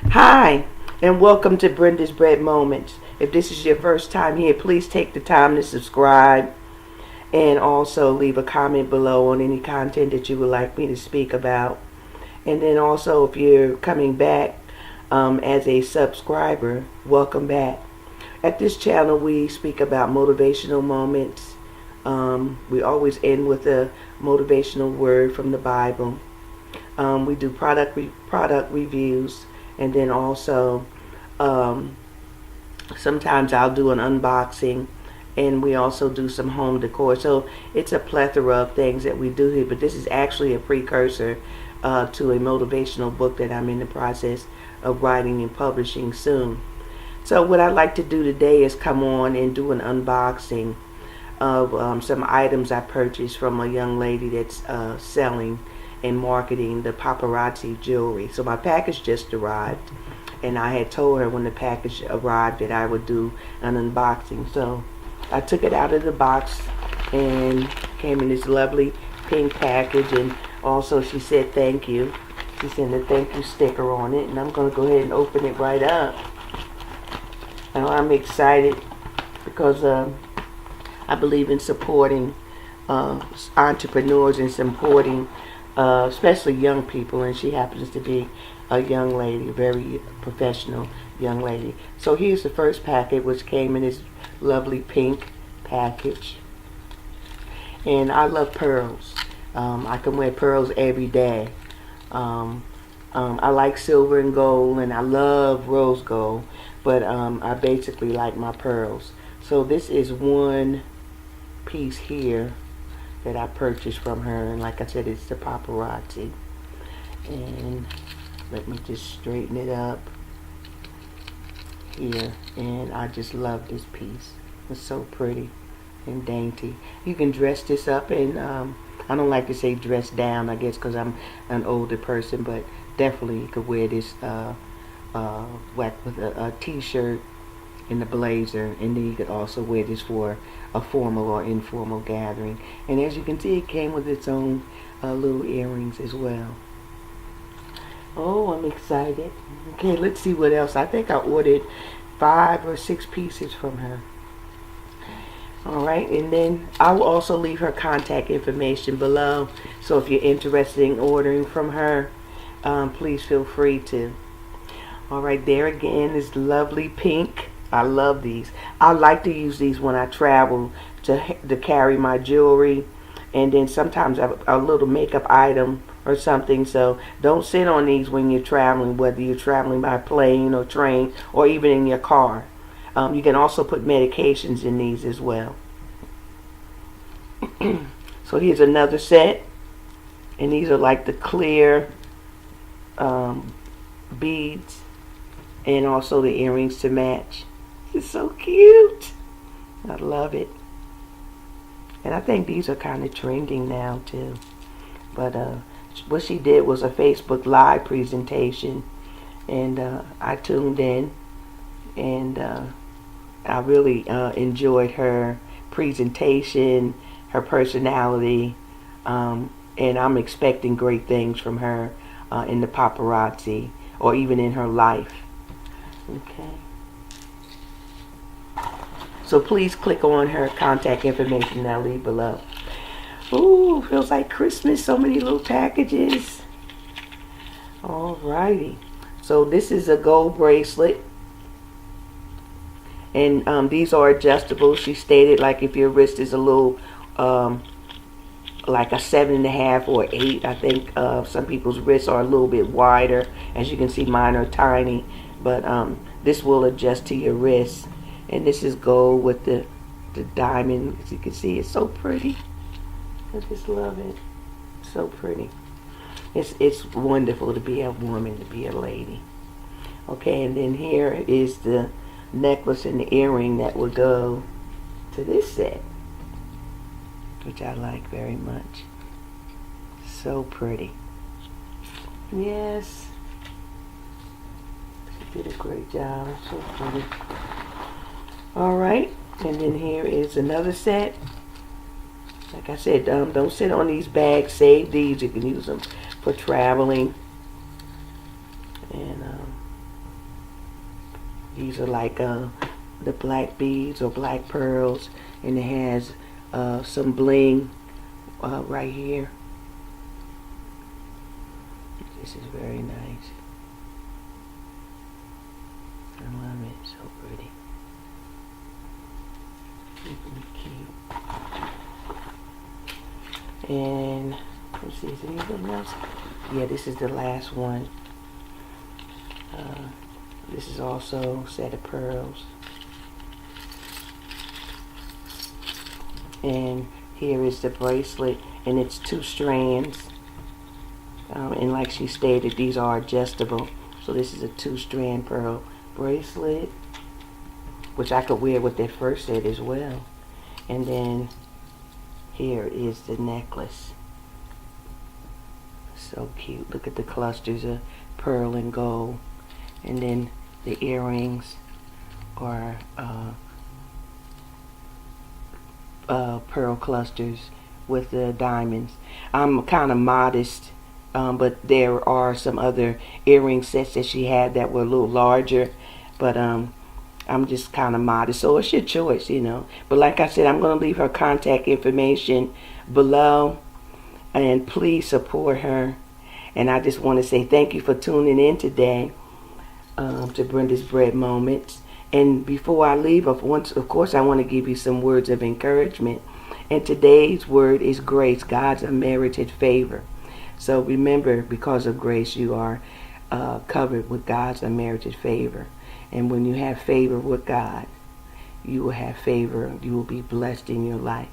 Hi, and welcome to Brenda's Bread Moments. If this is your first time here, please take the time to subscribe and also leave a comment below on any content that you would like me to speak about. And then also, if you're coming back as a subscriber, welcome back. At this channel, we speak about motivational moments. We always end with a motivational word from the Bible. We do product reviews, and then also sometimes I'll do an unboxing, and we also do some home decor. So it's a plethora of things that we do here, but this is actually a precursor to a motivational book that I'm in the process of writing and publishing soon. So what I'd like to do today is come on and do an unboxing of some items I purchased from a young lady that's selling and marketing the Paparazzi Jewelry. So my package just arrived, and I had told her when the package arrived that I would do an unboxing. So I took it out of the box and came in this lovely pink package, and also she said thank you. She sent a thank you sticker on it, and I'm going to go ahead and open it right up. Now I'm excited because I believe in supporting entrepreneurs and supporting especially young people, and she happens to be a young lady, a very professional young lady. So here's the first packet, which came in this lovely pink package. And I love pearls. I can wear pearls every day. I like silver and gold, and I love rose gold, but I basically like my pearls. So this is one piece here that I purchased from her, and like I said, it's the Paparazzi. And let me just straighten it up here, and I just love this piece. It's so pretty and dainty. You can dress this up, and I don't like to say dress down, I guess because I'm an older person, but definitely you could wear this with a t-shirt and a blazer, and then you could also wear this for a formal or informal gathering. And as you can see, it came with its own little earrings as well. Oh, I'm excited. Okay, let's see what else. I think I ordered 5 or 6 pieces from her. Alright, and then I will also leave her contact information below, so if you're interested in ordering from her, please feel free to. Alright, there again is lovely pink. I love these. I like to use these when I travel to carry my jewelry, and then sometimes a little makeup item or something. So don't sit on these when you're traveling, whether you're traveling by plane or train or even in your car. You can also put medications in these as well. So here's another set, and these are like the clear beads, and also the earrings to match. It's so cute. I love it. And I think these are kind of trending now too. But what she did was a Facebook Live presentation, and I tuned in, and I really enjoyed her presentation, her personality, and I'm expecting great things from her in the Paparazzi, or even in her life. Okay. So please click on her contact information that I'll leave below. Ooh, feels like Christmas. So many little packages. Alrighty. So this is a gold bracelet. And these are adjustable. She stated like if your wrist is a little like a 7.5 or 8. I think some people's wrists are a little bit wider. As you can see, mine are tiny. But this will adjust to your wrist. And this is gold with the diamond. As you can see, it's so pretty. I just love it. So pretty. It's wonderful to be a woman, to be a lady. Okay, and then here is the necklace and the earring that will go to this set, which I like very much. So pretty. Yes. She did a great job. So pretty. Alright, and then here is another set. Like I said, don't sit on these bags. Save these. You can use them for traveling. And These are like the black beads or black pearls, and it has some bling right here. This is very nice. I love it. So pretty. Cute. And let's see, is there anything else? Yeah, this is the last one. This is also a set of pearls. And here is the bracelet, and it's 2 strands. And like she stated, these are adjustable. So this is a 2-strand pearl bracelet, which I could wear with that first set as well. And then here is the necklace. So cute. Look at the clusters of pearl and gold. And then the earrings are pearl clusters with the diamonds. I'm kind of modest, but there are some other earring sets that she had that were a little larger, but I'm just kind of modest, so it's your choice, you know. But like I said, I'm going to leave her contact information below, and please support her. And I just want to say thank you for tuning in today to Brenda's Bread Moments. And before I leave, of course, I want to give you some words of encouragement. And today's word is grace, God's unmerited favor. So remember, because of grace, you are covered with God's unmerited favor. And when you have favor with God, you will have favor. You will be blessed in your life.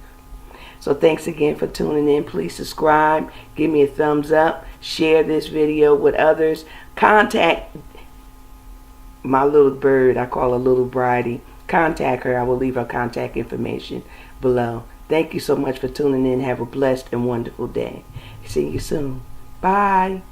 So thanks again for tuning in. Please subscribe. Give me a thumbs up. Share this video with others. Contact my little bird. I call her Little Bridie. Contact her. I will leave her contact information below. Thank you so much for tuning in. Have a blessed and wonderful day. See you soon. Bye.